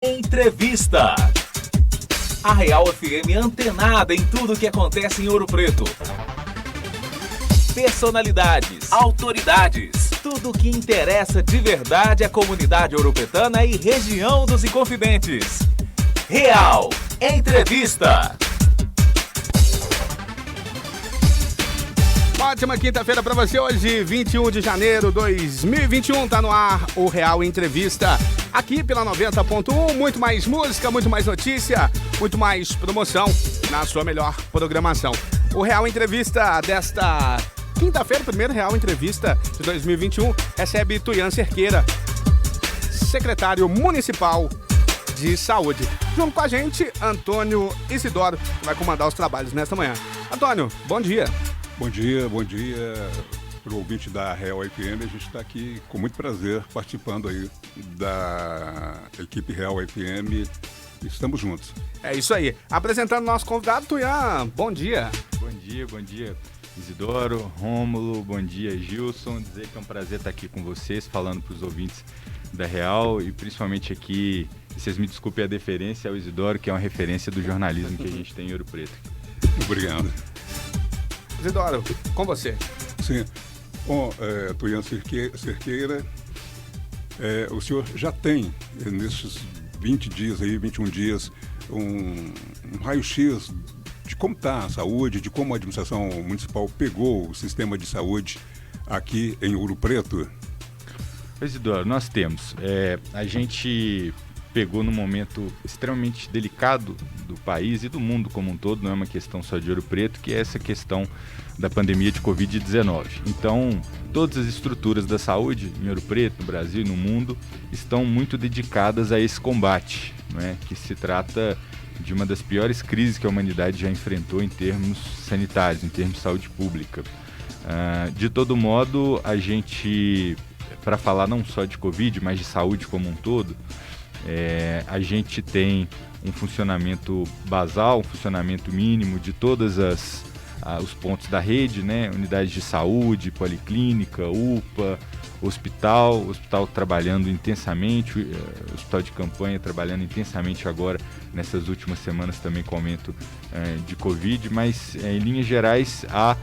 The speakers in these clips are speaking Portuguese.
Entrevista. A Real FM antenada em tudo que acontece em Ouro Preto. Personalidades, autoridades, tudo que interessa de verdade à comunidade ouropretana e região dos Inconfidentes. Real Entrevista. Ótima quinta-feira para você hoje, 21 de janeiro de 2021, tá no ar o Real Entrevista, aqui pela 90.1, muito mais música, muito mais notícia, muito mais promoção na sua melhor programação. O Real Entrevista desta quinta-feira, primeiro Real Entrevista de 2021, recebe Tuian Cerqueira, secretário municipal de saúde. Junto com a gente, Antônio Isidoro, que vai comandar os trabalhos nesta manhã. Antônio, bom dia. Bom dia para o ouvinte da Real FM. A gente está aqui com muito prazer participando aí da equipe Real FM. Estamos juntos. É isso aí. Apresentando nosso convidado, Tuian, bom dia. Bom dia, Isidoro, Rômulo, bom dia, Gilson. Dizer que é um prazer estar aqui com vocês, falando para os ouvintes da Real e principalmente aqui, vocês me desculpem a deferência ao Isidoro, que é uma referência do jornalismo que a gente tem em Ouro Preto. Obrigado. Isidoro, com você. Sim. Bom, Tuian Cerqueira, o senhor já tem, nesses 20 dias aí, 21 dias, um raio-x de como está a saúde, de como a administração municipal pegou o sistema de saúde aqui em Ouro Preto? Isidoro, nós temos. A gente pegou num momento extremamente delicado do país e do mundo como um todo, não é uma questão só de Ouro Preto, que é essa questão da pandemia de Covid-19. Então, todas as estruturas da saúde em Ouro Preto, no Brasil e no mundo, estão muito dedicadas a esse combate, né? Que se trata de uma das piores crises que a humanidade já enfrentou em termos sanitários, em termos de saúde pública. De todo modo, a gente, para falar não só de Covid, mas de saúde como um todo, a gente tem um funcionamento basal, um funcionamento mínimo de todas os pontos da rede, né? Unidades de saúde, policlínica, UPA, hospital trabalhando intensamente, hospital de campanha trabalhando intensamente agora, nessas últimas semanas também com aumento de Covid, mas em linhas gerais há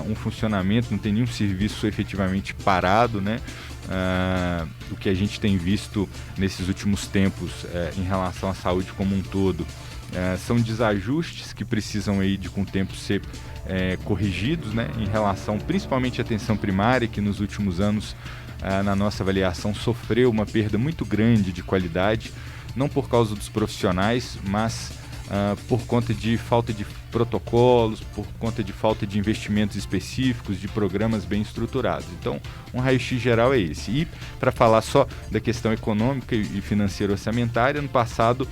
um funcionamento, não tem nenhum serviço efetivamente parado, né? O que a gente tem visto nesses últimos tempos em relação à saúde como um todo são desajustes que precisam aí com o tempo ser corrigidos, né? Em relação principalmente à atenção primária, que nos últimos anos, na nossa avaliação, sofreu uma perda muito grande de qualidade, não por causa dos profissionais, mas por conta de falta de protocolos, por conta de falta de investimentos específicos, de programas bem estruturados. Então, um raio-x geral é esse. E, para falar só da questão econômica e financeira orçamentária, ano passado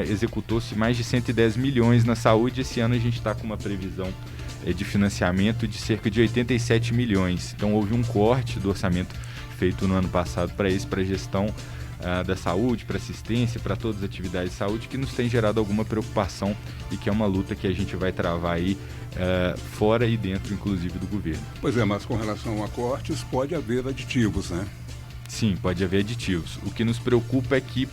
executou-se mais de 110 milhões na saúde. Esse ano a gente está com uma previsão de financiamento de cerca de 87 milhões. Então, houve um corte do orçamento feito no ano passado para a gestão da saúde, para assistência, para todas as atividades de saúde, que nos tem gerado alguma preocupação e que é uma luta que a gente vai travar aí fora e dentro, inclusive, do governo. Pois é, mas com relação a cortes, pode haver aditivos, né? Sim, pode haver aditivos. O que nos preocupa é que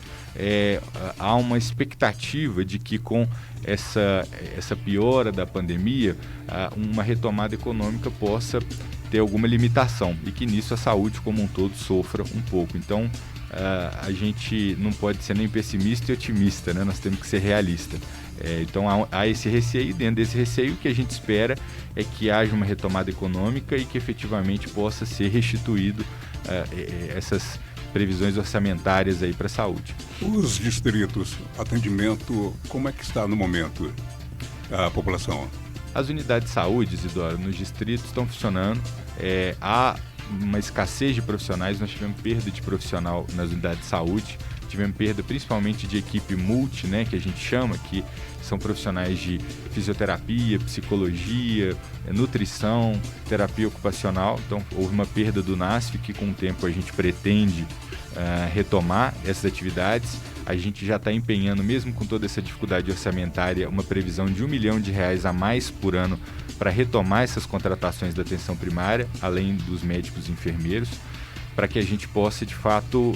há uma expectativa de que com essa piora da pandemia, uma retomada econômica possa ter alguma limitação e que nisso a saúde como um todo sofra um pouco. Então, a gente não pode ser nem pessimista e otimista, né? Nós temos que ser realista. Então há esse receio, e dentro desse receio o que a gente espera é que haja uma retomada econômica e que efetivamente possa ser restituído essas previsões orçamentárias aí para a saúde. Os distritos, atendimento, como é que está no momento a população? As unidades de saúde, Isidoro, nos distritos estão funcionando. Há uma escassez de profissionais, nós tivemos perda de profissional nas unidades de saúde, tivemos perda principalmente de equipe multi, né, que a gente chama, que são profissionais de fisioterapia, psicologia, nutrição, terapia ocupacional. Então houve uma perda do NASF que com o tempo a gente pretende retomar essas atividades. A gente já está empenhando, mesmo com toda essa dificuldade orçamentária, uma previsão de R$1 milhão a mais por ano para retomar essas contratações da atenção primária, além dos médicos e enfermeiros. para que a gente possa, de fato,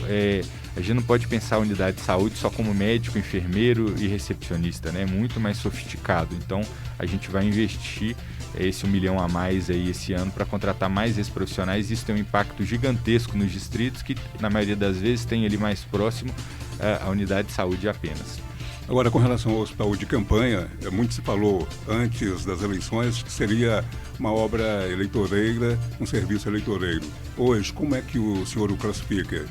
a gente não pode pensar a unidade de saúde só como médico, enfermeiro e recepcionista, né? É muito mais sofisticado. Então, a gente vai investir esse 1 milhão a mais aí esse ano para contratar mais esses profissionais. Isso tem um impacto gigantesco nos distritos, que na maioria das vezes tem ali mais próximo a unidade de saúde apenas. Agora, com relação ao hospital de campanha, muito se falou antes das eleições que seria uma obra eleitoreira, um serviço eleitoreiro. Hoje, como é que o senhor o classifica?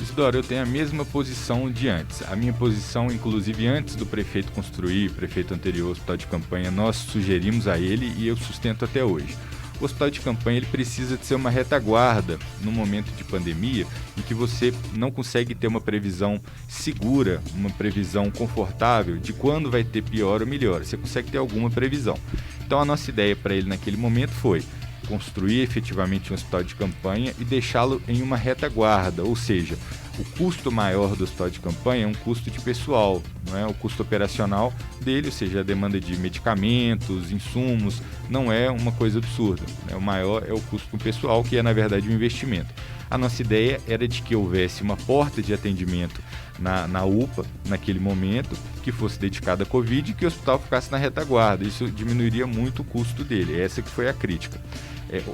Isidoro, eu tenho a mesma posição de antes. A minha posição, inclusive antes do prefeito construir, prefeito anterior, o hospital de campanha, nós sugerimos a ele e eu sustento até hoje. O hospital de campanha ele precisa de ser uma retaguarda no momento de pandemia em que você não consegue ter uma previsão segura, uma previsão confortável de quando vai ter pior ou melhor. Você consegue ter alguma previsão. Então a nossa ideia para ele naquele momento foi construir efetivamente um hospital de campanha e deixá-lo em uma retaguarda, ou seja, o custo maior do hospital de campanha é um custo de pessoal, não é? O custo operacional dele, ou seja, a demanda de medicamentos, insumos, não é uma coisa absurda, né? O maior é o custo com pessoal, que é na verdade um investimento. A nossa ideia era de que houvesse uma porta de atendimento na UPA, naquele momento, que fosse dedicada à Covid e que o hospital ficasse na retaguarda. Isso diminuiria muito o custo dele. Essa que foi a crítica.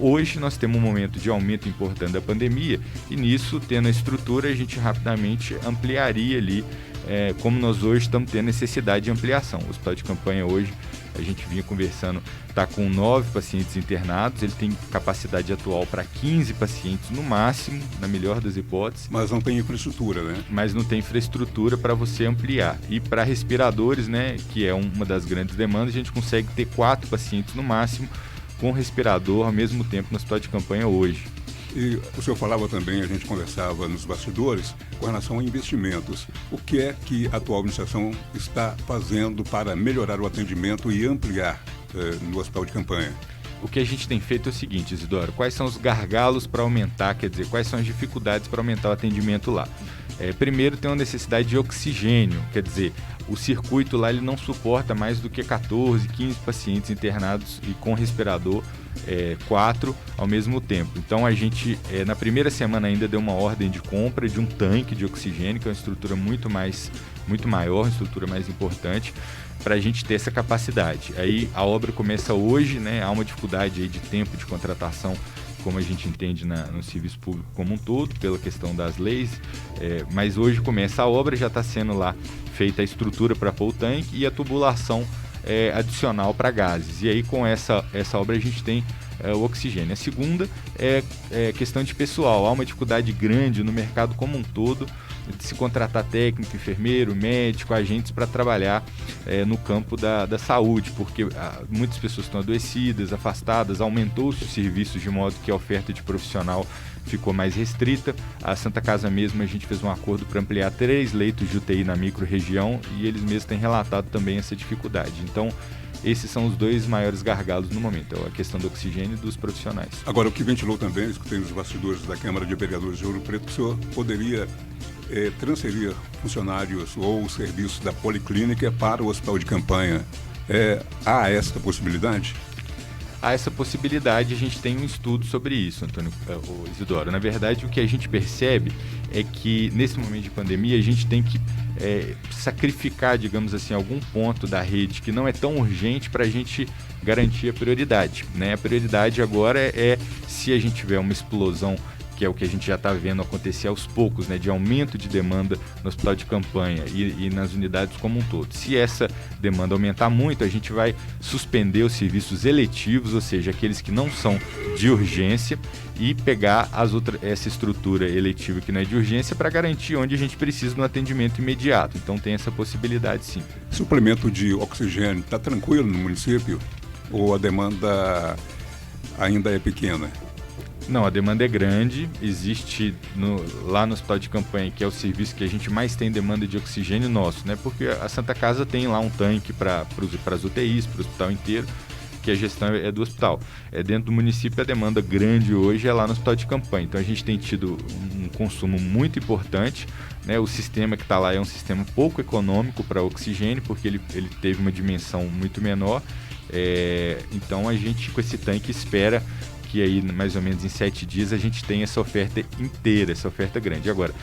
Hoje nós temos um momento de aumento importante da pandemia e nisso, tendo a estrutura, a gente rapidamente ampliaria ali, como nós hoje estamos tendo necessidade de ampliação. O hospital de campanha hoje, a gente vinha conversando, está com 9 pacientes internados, ele tem capacidade atual para 15 pacientes no máximo, na melhor das hipóteses. Mas não tem infraestrutura, né? Mas não tem infraestrutura para você ampliar. E para respiradores, né, que é uma das grandes demandas, a gente consegue ter 4 pacientes no máximo com respirador ao mesmo tempo no hospital de campanha hoje. E o senhor falava também, a gente conversava nos bastidores, com relação a investimentos. O que é que a atual administração está fazendo para melhorar o atendimento e ampliar no hospital de campanha? O que a gente tem feito é o seguinte, Isidoro, quais são os gargalos para aumentar, quer dizer, quais são as dificuldades para aumentar o atendimento lá? Primeiro, tem uma necessidade de oxigênio, quer dizer, o circuito lá ele não suporta mais do que 14, 15 pacientes internados e com respirador, 4 ao mesmo tempo. Então a gente, na primeira semana ainda deu uma ordem de compra de um tanque de oxigênio, que é uma estrutura muito maior, uma estrutura mais importante, para a gente ter essa capacidade. Aí a obra começa hoje, né? Há uma dificuldade aí de tempo de contratação, como a gente entende no serviço público como um todo, pela questão das leis, mas hoje começa a obra, já está sendo lá feita a estrutura para pôr o tanque e a tubulação adicional para gases. E aí com essa obra a gente tem o oxigênio. A segunda é questão de pessoal. Há uma dificuldade grande no mercado como um todo de se contratar técnico, enfermeiro, médico, agentes para trabalhar no campo da saúde, porque muitas pessoas estão adoecidas, afastadas, aumentou-se os serviços de modo que a oferta de profissional ficou mais restrita. A Santa Casa mesmo, a gente fez um acordo para ampliar 3 leitos de UTI na micro-região e eles mesmos têm relatado também essa dificuldade. Então, esses são os 2 maiores gargalos no momento, a questão do oxigênio e dos profissionais. Agora, o que ventilou também, escutei nos bastidores da Câmara de Vereadores de Ouro Preto, que o senhor poderia transferir funcionários ou serviços da Policlínica para o hospital de campanha. Há esta possibilidade? Há essa possibilidade, a gente tem um estudo sobre isso, Isidoro. Na verdade, o que a gente percebe é que, nesse momento de pandemia, a gente tem que sacrificar, digamos assim, algum ponto da rede que não é tão urgente para a gente garantir a prioridade, né? A prioridade agora se a gente tiver uma explosão, que é o que a gente já está vendo acontecer aos poucos, né, de aumento de demanda no hospital de campanha e nas unidades como um todo. Se essa demanda aumentar muito, a gente vai suspender os serviços eletivos, ou seja, aqueles que não são de urgência, e pegar essa estrutura eletiva que não é de urgência para garantir onde a gente precisa de um atendimento imediato. Então tem essa possibilidade, sim. Suplemento de oxigênio, está tranquilo no município? Ou a demanda ainda é pequena? Não, a demanda é grande, existe lá no hospital de campanha, que é o serviço que a gente mais tem demanda de oxigênio nosso, né? Porque a Santa Casa tem lá um tanque para as UTIs, para o hospital inteiro, que a gestão é do hospital. Dentro do município a demanda grande hoje é lá no hospital de campanha, então a gente tem tido um consumo muito importante, né? O sistema que está lá é um sistema pouco econômico para oxigênio, porque ele teve uma dimensão muito menor, então a gente com esse tanque espera que aí mais ou menos em 7 dias a gente tem essa oferta inteira, essa oferta grande. Agora,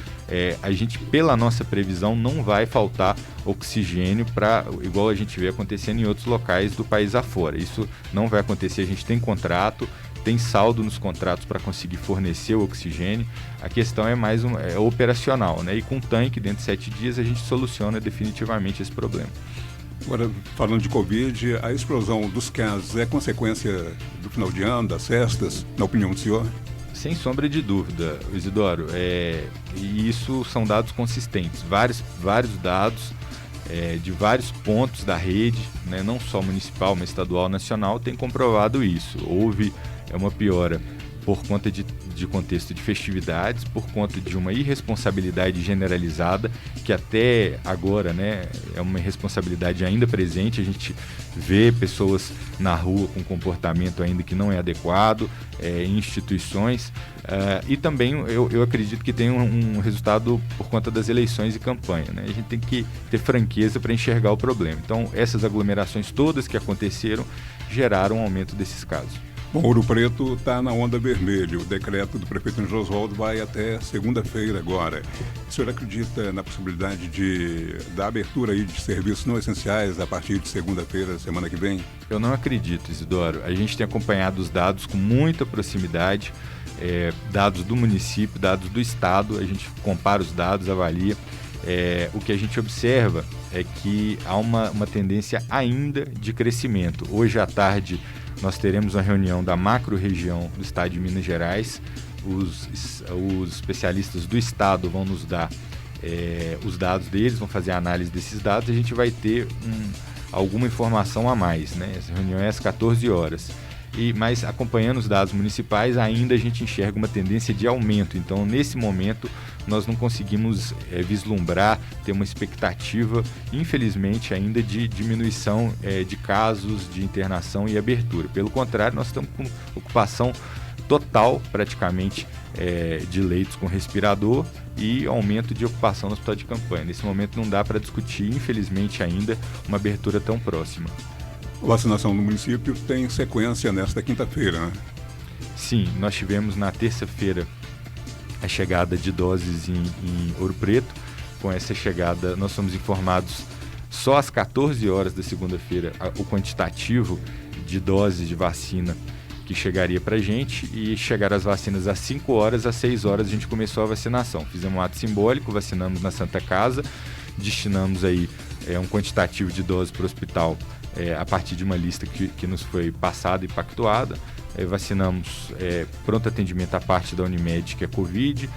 a gente, pela nossa previsão, não vai faltar oxigênio igual a gente vê acontecendo em outros locais do país afora. Isso não vai acontecer, a gente tem contrato, tem saldo nos contratos para conseguir fornecer o oxigênio. A questão é mais operacional, né? E com tanque, dentro de 7 dias, a gente soluciona definitivamente esse problema. Agora, falando de Covid, a explosão dos casos é consequência do final de ano, das festas, na opinião do senhor? Sem sombra de dúvida, Isidoro. E isso são dados consistentes. Vários dados de vários pontos da rede, né, não só municipal, mas estadual, nacional, têm comprovado isso. Houve uma piora por conta de contexto de festividades, por conta de uma irresponsabilidade generalizada, que até agora, né, é uma irresponsabilidade ainda presente. A gente vê pessoas na rua com comportamento ainda que não é adequado, em instituições, e também eu acredito que tem um resultado por conta das eleições e campanha, né? A gente tem que ter franqueza para enxergar o problema. Então, essas aglomerações todas que aconteceram geraram um aumento desses casos. Bom, Ouro Preto está na onda vermelha. O decreto do prefeito Angelo Oswaldo vai até segunda-feira agora. O senhor acredita na possibilidade da abertura aí de serviços não essenciais a partir de segunda-feira, semana que vem? Eu não acredito, Isidoro. A gente tem acompanhado os dados com muita proximidade, dados do município, dados do estado. A gente compara os dados, avalia. O que a gente observa é que há uma tendência ainda de crescimento. Hoje à tarde nós teremos uma reunião da macro-região do estado de Minas Gerais. Os especialistas do estado vão nos dar os dados deles, vão fazer a análise desses dados e a gente vai ter alguma informação a mais, né? Essa reunião é às 14 horas. Mas acompanhando os dados municipais, ainda a gente enxerga uma tendência de aumento. Então, nesse momento, nós não conseguimos vislumbrar, ter uma expectativa, infelizmente, ainda de diminuição de casos de internação e abertura. Pelo contrário, nós estamos com ocupação total, praticamente, de leitos com respirador e aumento de ocupação no hospital de campanha. Nesse momento, não dá para discutir, infelizmente, ainda uma abertura tão próxima. A vacinação no município tem sequência nesta quinta-feira, né? Sim, nós tivemos na terça-feira a chegada de doses em Ouro Preto. Com essa chegada, nós fomos informados só às 14 horas da segunda-feira o quantitativo de doses de vacina que chegaria para a gente, e chegaram as vacinas às 5 horas, às 6 horas a gente começou a vacinação. Fizemos um ato simbólico, vacinamos na Santa Casa, destinamos aí um quantitativo de doses para o hospital a partir de uma lista que nos foi passada e pactuada. Vacinamos pronto atendimento à parte da Unimed, que é Covid.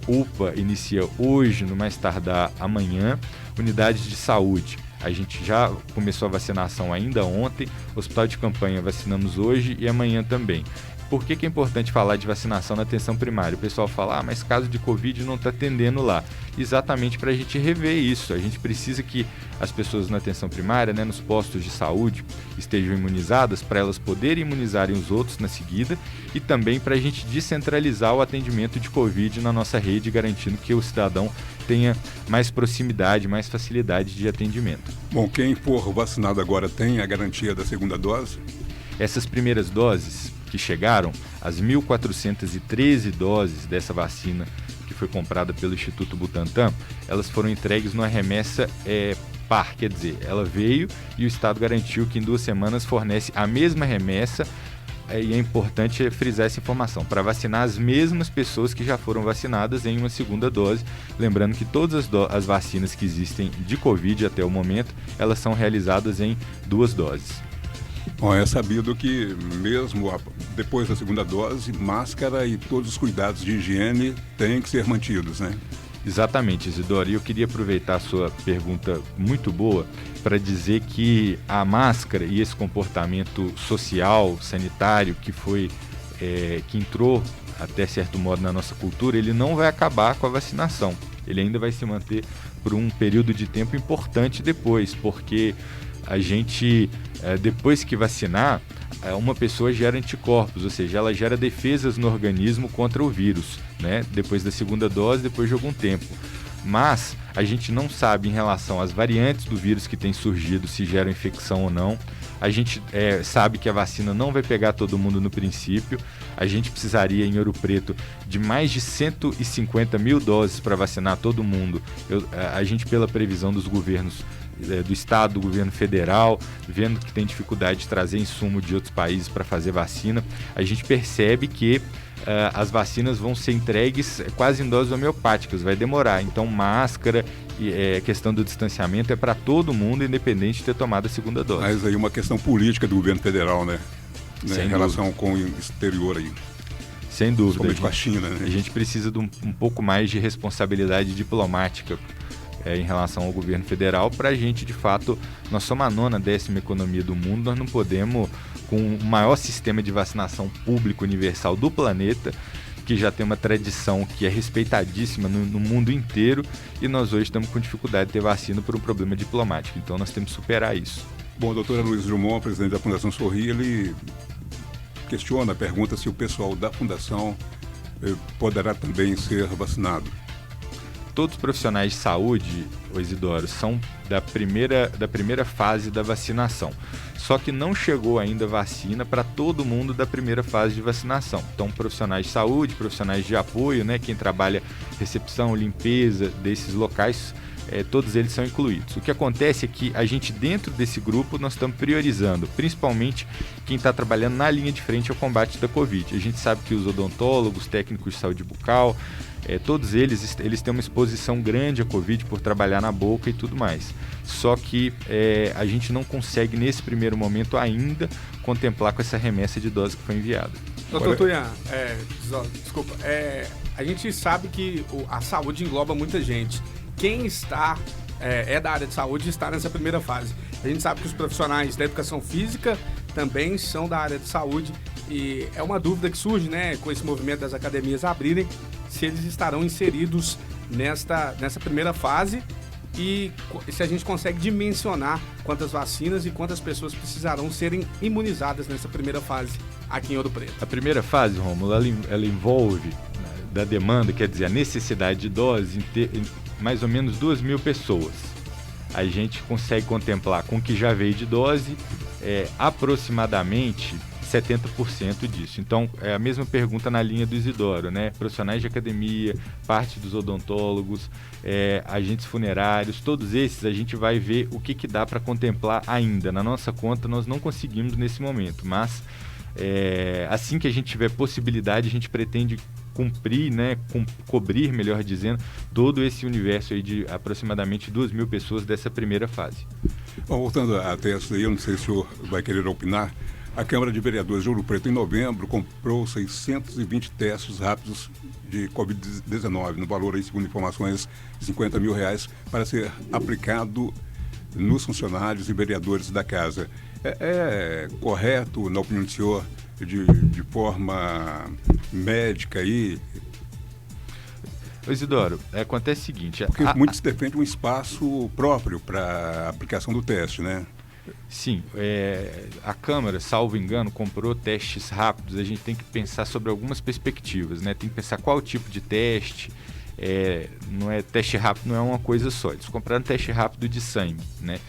UPA inicia hoje, no mais tardar amanhã. Unidades de saúde, a gente já começou a vacinação ainda ontem. Hospital de campanha vacinamos hoje e amanhã também. Por que é importante falar de vacinação na atenção primária? O pessoal fala, mas caso de Covid não está atendendo lá. Exatamente para a gente rever isso. A gente precisa que as pessoas na atenção primária, né, nos postos de saúde, estejam imunizadas para elas poderem imunizarem os outros na seguida, e também para a gente descentralizar o atendimento de Covid na nossa rede, garantindo que o cidadão tenha mais proximidade, mais facilidade de atendimento. Bom, quem for vacinado agora tem a garantia da segunda dose? Essas primeiras doses que chegaram, as 1.413 doses dessa vacina que foi comprada pelo Instituto Butantan, elas foram entregues numa remessa par, quer dizer, ela veio e o Estado garantiu que em 2 semanas fornece a mesma remessa, e é importante frisar essa informação, para vacinar as mesmas pessoas que já foram vacinadas em uma segunda dose. Lembrando que todas as vacinas que existem de Covid até o momento, elas são realizadas em 2 doses. Bom, é sabido que mesmo depois da segunda dose, máscara e todos os cuidados de higiene têm que ser mantidos, né? Exatamente, Isidoro. E eu queria aproveitar a sua pergunta muito boa para dizer que a máscara e esse comportamento social, sanitário, que entrou até certo modo na nossa cultura, ele não vai acabar com a vacinação. Ele ainda vai se manter por um período de tempo importante depois, porque a gente, depois que vacinar, uma pessoa gera anticorpos, ou seja, ela gera defesas no organismo contra o vírus, né? Depois da segunda dose, depois de algum tempo. Mas a gente não sabe em relação às variantes do vírus que tem surgido, se geram infecção ou não. A gente sabe que a vacina não vai pegar todo mundo no princípio. A gente precisaria, em Ouro Preto, de mais de 150 mil doses para vacinar todo mundo. A gente, pela previsão dos governos do estado, do governo federal, vendo que tem dificuldade de trazer insumo de outros países para fazer vacina, a gente percebe que as vacinas vão ser entregues quase em doses homeopáticas, vai demorar. Então, máscara e questão do distanciamento é para todo mundo, independente de ter tomado a segunda dose. Mas aí uma questão política do governo federal, né? Em relação com o exterior aí. Sem dúvida. Principalmente com a China, né? A gente precisa de um pouco mais de responsabilidade diplomática em relação ao governo federal, para a gente, de fato, nós somos a 9ª economia do mundo, nós não podemos, com o maior sistema de vacinação público universal do planeta, que já tem uma tradição que é respeitadíssima no mundo inteiro, e nós hoje estamos com dificuldade de ter vacina por um problema diplomático, então nós temos que superar isso. Bom, a doutora Luiz Drummond, presidente da Fundação Sorri, ele pergunta se o pessoal da Fundação poderá também ser vacinado. Todos os profissionais de saúde, Isidoro, são da primeira fase da vacinação. Só que não chegou ainda vacina para todo mundo da primeira fase de vacinação. Então, profissionais de saúde, profissionais de apoio, né, quem trabalha recepção, limpeza desses locais, todos eles são incluídos. O que acontece é que a gente, dentro desse grupo, nós estamos priorizando, principalmente quem está trabalhando na linha de frente ao combate da Covid. A gente sabe que os odontólogos, técnicos de saúde bucal, todos eles têm uma exposição grande à Covid por trabalhar na boca e tudo mais. Só que a gente não consegue, nesse primeiro momento ainda, contemplar com essa remessa de dose que foi enviada. Doutor Tuian, desculpa, a gente sabe que a saúde engloba muita gente. Quem está da área de saúde está nessa primeira fase. A gente sabe que os profissionais da educação física também são da área de saúde, e é uma dúvida que surge, né, com esse movimento das academias abrirem, se eles estarão inseridos nessa primeira fase, e se a gente consegue dimensionar quantas vacinas e quantas pessoas precisarão serem imunizadas nessa primeira fase aqui em Ouro Preto. A primeira fase, Rômulo, ela envolve da demanda, quer dizer, a necessidade de doses em mais ou menos 2.000 pessoas. A gente consegue contemplar com o que já veio de dose, aproximadamente 70% disso. Então, é a mesma pergunta na linha do Isidoro, né? Profissionais de academia, parte dos odontólogos, agentes funerários, todos esses a gente vai ver o que dá para contemplar ainda. Na nossa conta, nós não conseguimos nesse momento, mas assim que a gente tiver possibilidade, a gente pretende cumprir, né, cobrir, melhor dizendo, todo esse universo aí de aproximadamente 2.000 pessoas dessa primeira fase. Bom, voltando a testes aí, eu não sei se o senhor vai querer opinar. A Câmara de Vereadores de Ouro Preto, em novembro, comprou 620 testes rápidos de Covid-19, no valor, aí, segundo informações, de R$50 mil, para ser aplicado nos funcionários e vereadores da casa. É correto, na opinião do senhor, de forma médica aí? Isidoro, acontece o seguinte... Porque muitos defendem um espaço próprio para a aplicação do teste, né? Sim, a Câmara, salvo engano, comprou testes rápidos. A gente tem que pensar sobre algumas perspectivas, né? Tem que pensar qual tipo de teste. Teste rápido não é uma coisa só. Eles compraram teste rápido de sangue, né?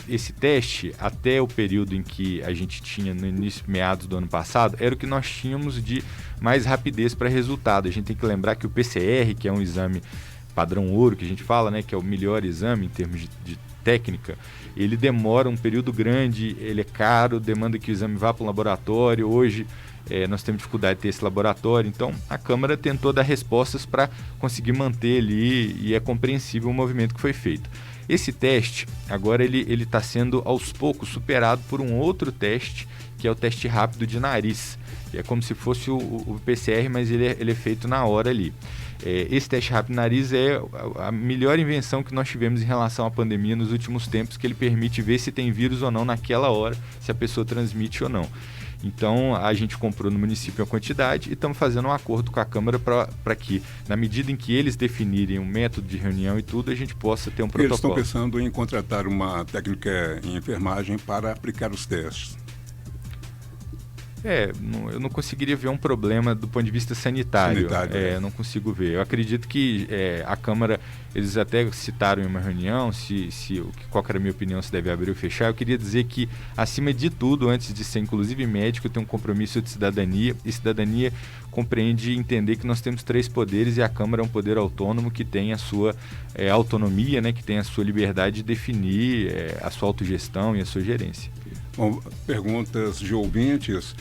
Esse teste, até o período em que a gente tinha no início, meados do ano passado, era o que nós tínhamos de mais rapidez para resultado. A gente tem que lembrar que o PCR, que é um exame padrão ouro, que a gente fala, né, que é o melhor exame em termos de técnica, ele demora um período grande, ele é caro, demanda que o exame vá para o laboratório. Hoje nós temos dificuldade de ter esse laboratório, então a Câmara tentou dar respostas para conseguir manter ali, e é compreensível o movimento que foi feito. Esse teste, agora ele está sendo aos poucos superado por um outro teste, que é o teste rápido de nariz. É como se fosse o PCR, mas ele é feito na hora ali. Esse teste rápido de nariz é a melhor invenção que nós tivemos em relação à pandemia nos últimos tempos, que ele permite ver se tem vírus ou não naquela hora, se a pessoa transmite ou não. Então, a gente comprou no município a quantidade e estamos fazendo um acordo com a Câmara para que, na medida em que eles definirem um método de reunião e tudo, a gente possa ter um protocolo. Eles estão pensando em contratar uma técnica em enfermagem para aplicar os testes. Eu não conseguiria ver um problema do ponto de vista sanitário. Não consigo ver. Eu acredito que a Câmara, eles até citaram em uma reunião qual que era a minha opinião, se deve abrir ou fechar. Eu queria dizer que, acima de tudo, antes de ser inclusive médico, eu tenho um compromisso de cidadania, e cidadania compreende entender que nós temos 3 poderes e a Câmara é um poder autônomo que tem a sua autonomia, né, que tem a sua liberdade de definir a sua autogestão e a sua gerência. Bom, perguntas de ouvintes.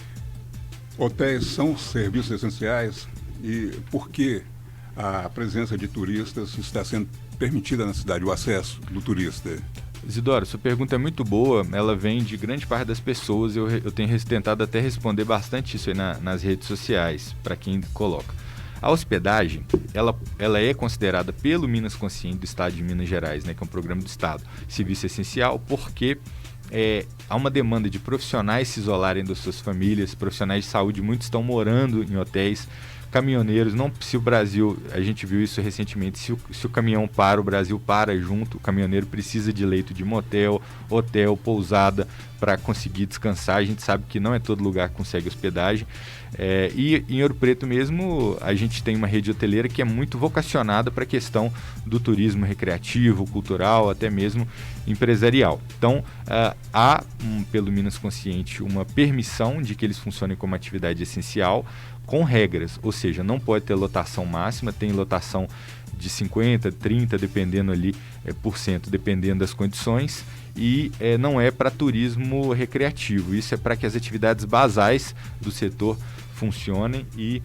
Hotéis são serviços essenciais e por que a presença de turistas está sendo permitida na cidade, o acesso do turista? Isidoro, sua pergunta é muito boa, ela vem de grande parte das pessoas, eu tenho tentado até responder bastante isso aí nas redes sociais, para quem coloca. A hospedagem, ela é considerada pelo Minas Consciente do Estado de Minas Gerais, né, que é um programa do Estado, serviço essencial, porque há uma demanda de profissionais se isolarem das suas famílias, profissionais de saúde, muitos estão morando em hotéis, caminhoneiros, se o Brasil, a gente viu isso recentemente, se o caminhão para, o Brasil para junto, o caminhoneiro precisa de leito de motel, hotel, pousada, para conseguir descansar. A gente sabe que não é todo lugar que consegue hospedagem. E em Ouro Preto mesmo, a gente tem uma rede hoteleira que é muito vocacionada para a questão do turismo recreativo, cultural, até mesmo empresarial. Então, há, pelo Minas Consciente, uma permissão de que eles funcionem como atividade essencial, com regras, ou seja, não pode ter lotação máxima, tem lotação de 50%, 30%, dependendo ali, % dependendo das condições, e não é para turismo recreativo, isso é para que as atividades basais do setor funcionem e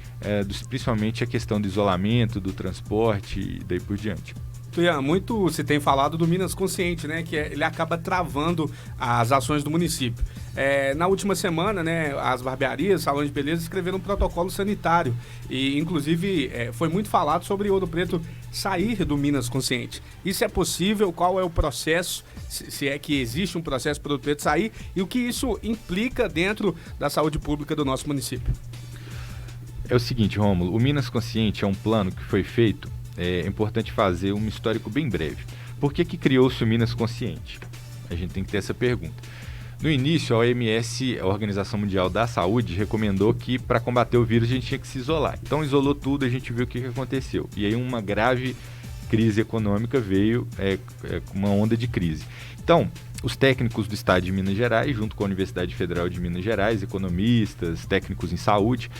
principalmente a questão do isolamento, do transporte e daí por diante. Tuian, muito se tem falado do Minas Consciente, né, que ele acaba travando as ações do município. Na última semana, né, as barbearias, salões de beleza escreveram um protocolo sanitário e, inclusive, foi muito falado sobre Ouro Preto sair do Minas Consciente. Isso é possível? Qual é o processo? Se é que existe um processo para o Ouro Preto sair e o que isso implica dentro da saúde pública do nosso município? É o seguinte, Rômulo, o Minas Consciente é um plano que foi feito. É importante fazer um histórico bem breve. Por que criou-se o Minas Consciente? A gente tem que ter essa pergunta. No início, a OMS, a Organização Mundial da Saúde, recomendou que para combater o vírus a gente tinha que se isolar. Então isolou tudo, a gente viu o que aconteceu. E aí uma grave crise econômica veio com uma onda de crise. Então, os técnicos do Estado de Minas Gerais, junto com a Universidade Federal de Minas Gerais, economistas, técnicos em saúde,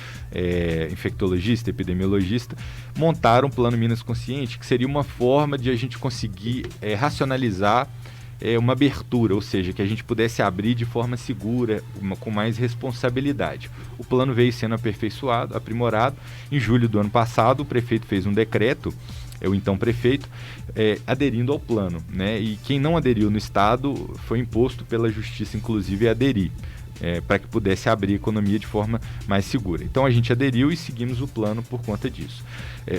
infectologista, epidemiologista, montaram um plano Minas Consciente, que seria uma forma de a gente conseguir racionalizar uma abertura, ou seja, que a gente pudesse abrir de forma segura, com mais responsabilidade. O plano veio sendo aperfeiçoado, aprimorado. Em julho do ano passado, o prefeito fez um decreto, o então prefeito, aderindo ao plano, né? E quem não aderiu no estado foi imposto pela justiça, inclusive, a aderir, para que pudesse abrir a economia de forma mais segura. Então a gente aderiu e seguimos o plano por conta disso.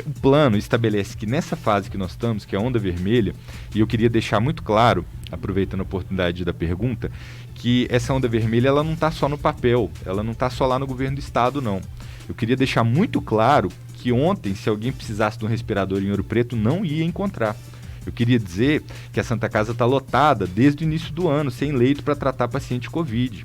O plano estabelece que nessa fase que nós estamos, que é a onda vermelha, e eu queria deixar muito claro, aproveitando a oportunidade da pergunta, que essa onda vermelha ela não está só no papel, ela não está só lá no governo do estado, não. Eu queria deixar muito claro que ontem, se alguém precisasse de um respirador em Ouro Preto, não ia encontrar. Eu queria dizer que a Santa Casa está lotada desde o início do ano, sem leito para tratar paciente Covid.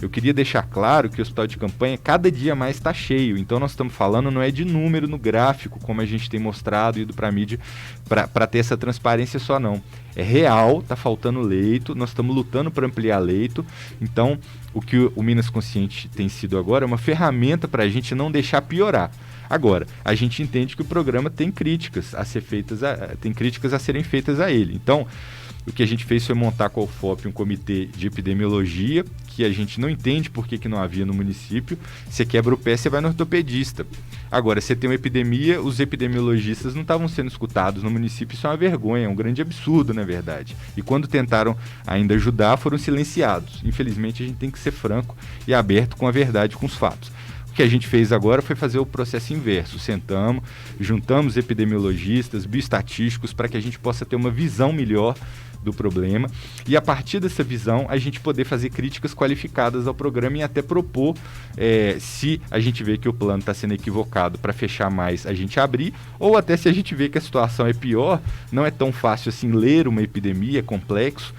Eu queria deixar claro que o hospital de campanha cada dia mais está cheio, então nós estamos falando não é de número no gráfico, como a gente tem mostrado e ido para a mídia, para ter essa transparência só não. É real, está faltando leito, nós estamos lutando para ampliar leito, então o que o Minas Consciente tem sido agora é uma ferramenta para a gente não deixar piorar. Agora, a gente entende que o programa tem críticas a serem feitas a ele. Então, o que a gente fez foi montar com a UFOP um comitê de epidemiologia, que a gente não entende por que não havia no município. Você quebra o pé, você vai no ortopedista. Agora, você tem uma epidemia, os epidemiologistas não estavam sendo escutados no município, isso é uma vergonha, é um grande absurdo, na verdade. E quando tentaram ainda ajudar, foram silenciados. Infelizmente, a gente tem que ser franco e aberto com a verdade, com os fatos. O que a gente fez agora foi fazer o processo inverso. Sentamos, juntamos epidemiologistas, bioestatísticos, para que a gente possa ter uma visão melhor do problema e a partir dessa visão a gente poder fazer críticas qualificadas ao programa e até propor, se a gente vê que o plano está sendo equivocado para fechar mais, a gente abrir, ou até se a gente vê que a situação é pior, não é tão fácil assim ler uma epidemia, é complexo,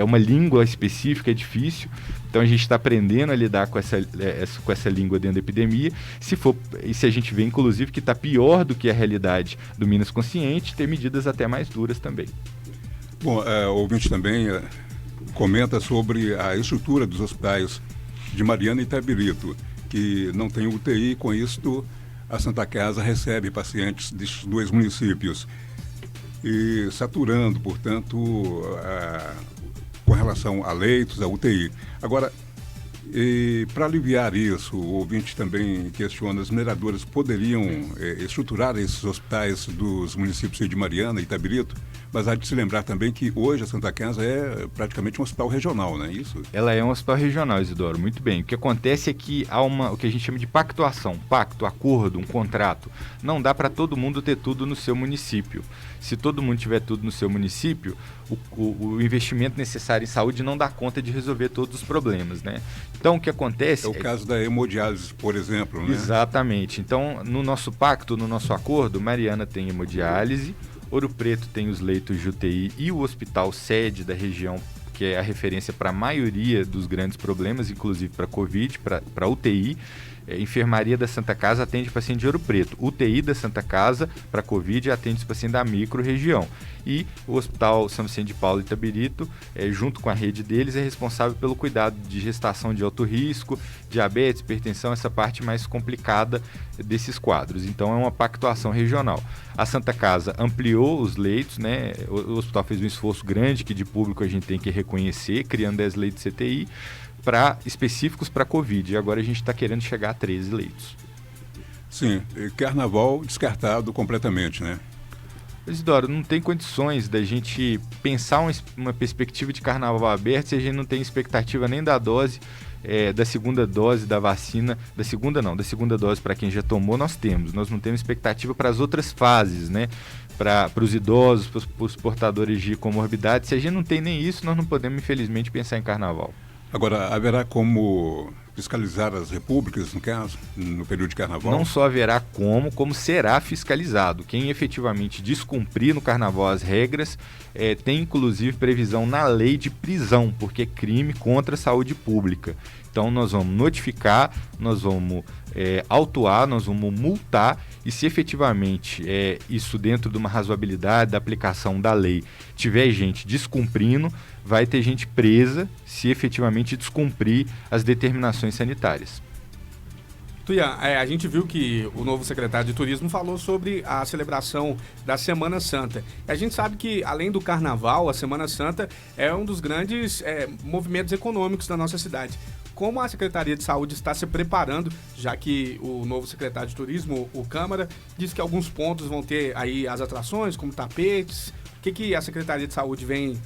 uma língua específica, é difícil. Então a gente está aprendendo a lidar com essa língua dentro da epidemia. Se a gente vê, inclusive, que está pior do que a realidade do Minas Consciente, ter medidas até mais duras também. Bom, o ouvinte também comenta sobre a estrutura dos hospitais de Mariana e Itabirito, que não tem UTI, com isso a Santa Casa recebe pacientes desses dois municípios. E saturando, portanto, com relação a leitos, a UTI. Agora, para aliviar isso, o ouvinte também questiona, as mineradoras poderiam estruturar esses hospitais dos municípios de Mariana e Itabirito, mas há de se lembrar também que hoje a Santa Casa é praticamente um hospital regional, não é isso? Ela é um hospital regional, Isidoro, muito bem. O que acontece é que há o que a gente chama de pactuação, pacto, acordo, um contrato. Não dá para todo mundo ter tudo no seu município. Se todo mundo tiver tudo no seu município, o investimento necessário em saúde não dá conta de resolver todos os problemas, né? Então, o que acontece... É o caso da hemodiálise, por exemplo, né? Exatamente. Então, no nosso pacto, no nosso acordo, Mariana tem hemodiálise, Ouro Preto tem os leitos de UTI e o hospital sede da região, que é a referência para a maioria dos grandes problemas, inclusive para Covid, para UTI. Enfermaria da Santa Casa atende paciente de Ouro Preto. UTI da Santa Casa, para Covid, atende os pacientes da micro-região. E o Hospital São Vicente de Paulo e Itabirito, junto com a rede deles, é responsável pelo cuidado de gestação de alto risco, diabetes, hipertensão, essa parte mais complicada desses quadros. Então, é uma pactuação regional. A Santa Casa ampliou os leitos, né? O hospital fez um esforço grande que de público a gente tem que reconhecer, criando 10 leitos CTI, específicos para Covid, e agora a gente está querendo chegar a 13 leitos. Sim, carnaval descartado completamente, né? Isidoro, não tem condições da gente pensar uma perspectiva de carnaval aberto se a gente não tem expectativa nem da dose, da segunda dose da vacina, da segunda dose para quem já tomou nós não temos expectativa para as outras fases, né? Para os idosos, para os portadores de comorbidade. Se a gente não tem nem isso, nós não podemos, infelizmente, pensar em carnaval. Agora, haverá como fiscalizar as repúblicas, no caso, no período de carnaval? Não só haverá como será fiscalizado. Quem efetivamente descumprir no carnaval as regras, tem inclusive previsão na lei de prisão, porque é crime contra a saúde pública. Então nós vamos notificar, nós vamos autuar, nós vamos multar, e se efetivamente isso dentro de uma razoabilidade da aplicação da lei tiver gente descumprindo, vai ter gente presa se efetivamente descumprir as determinações sanitárias. Tuian, a gente viu que o novo secretário de Turismo falou sobre a celebração da Semana Santa. A gente sabe que, além do Carnaval, a Semana Santa é um dos grandes movimentos econômicos da nossa cidade. Como a Secretaria de Saúde está se preparando, já que o novo secretário de Turismo, o Câmara, disse que alguns pontos vão ter aí as atrações, como tapetes. O que a Secretaria de Saúde vem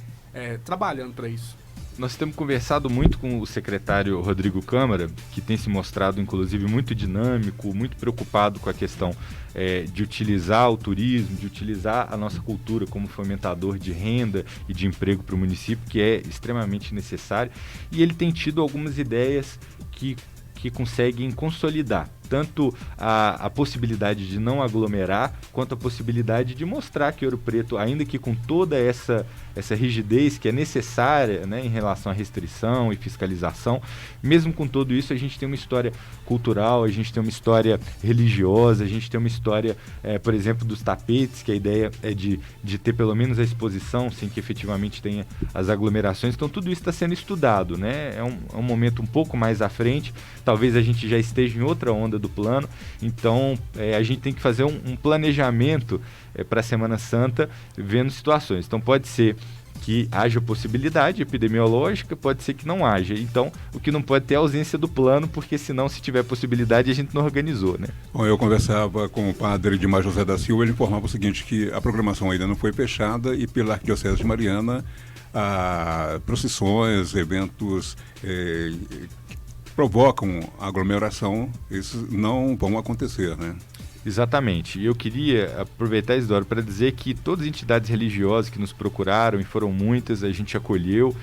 trabalhando para isso? Nós temos conversado muito com o secretário Rodrigo Câmara, que tem se mostrado, inclusive, muito dinâmico, muito preocupado com a questão de utilizar o turismo, de utilizar a nossa cultura como fomentador de renda e de emprego para o município, que é extremamente necessário. E ele tem tido algumas ideias que conseguem consolidar tanto a possibilidade de não aglomerar, quanto a possibilidade de mostrar que Ouro Preto, ainda que com toda essa rigidez que é necessária, né, em relação à restrição e fiscalização, mesmo com tudo isso, a gente tem uma história cultural, a gente tem uma história religiosa, a gente tem uma história, por exemplo, dos tapetes, que a ideia é de ter pelo menos a exposição, sem que efetivamente tenha as aglomerações. Então tudo isso está sendo estudado, né? É um momento um pouco mais à frente, talvez a gente já esteja em outra onda do plano, então a gente tem que fazer um planejamento para a Semana Santa, vendo situações. Então pode ser que haja possibilidade epidemiológica, pode ser que não haja. Então, o que não pode ter é a ausência do plano, porque senão, se tiver possibilidade, a gente não organizou, né? Bom, eu conversava com o padre Edmar José da Silva, ele informava o seguinte, que a programação ainda não foi fechada e pela Arquidiocese de Mariana, procissões, eventos provocam aglomeração, esses não vão acontecer, né? Exatamente. E eu queria aproveitar, Isidoro, para dizer que todas as entidades religiosas que nos procuraram, e foram muitas, a gente acolheu,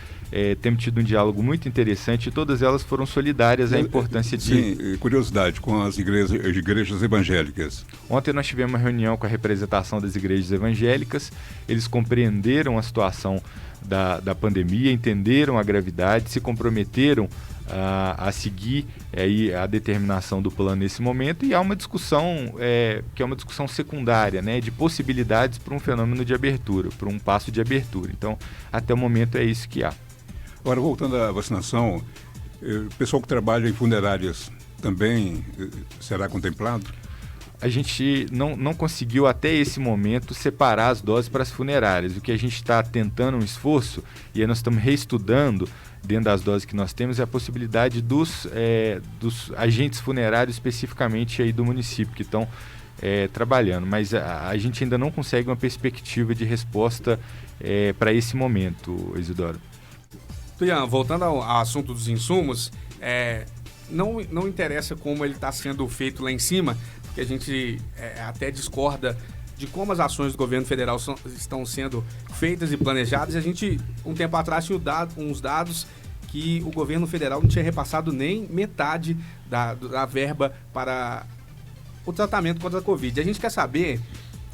temos tido um diálogo muito interessante, e todas elas foram solidárias à importância de... Sim, curiosidade, com as igrejas evangélicas. Ontem nós tivemos uma reunião com a representação das igrejas evangélicas, eles compreenderam a situação da pandemia, entenderam a gravidade, se comprometeram a seguir aí a determinação do plano nesse momento, e há uma discussão que é uma discussão secundária, né, de possibilidades para um fenômeno de abertura, para um passo de abertura. Então, até o momento é isso que há. Agora, voltando à vacinação, o pessoal que trabalha em funerárias também será contemplado? A gente não conseguiu até esse momento separar as doses para as funerárias. O que a gente está tentando um esforço, e aí nós estamos reestudando dentro das doses que nós temos, é a possibilidade dos agentes funerários especificamente aí do município que estão trabalhando, mas a gente ainda não consegue uma perspectiva de resposta para esse momento, Isidoro. Tuian, voltando ao assunto dos insumos, não interessa como ele está sendo feito lá em cima, porque a gente até discorda de como as ações do governo federal estão sendo feitas e planejadas. A gente, um tempo atrás, tinha uns dados que o governo federal não tinha repassado nem metade da verba para o tratamento contra a Covid. A gente quer saber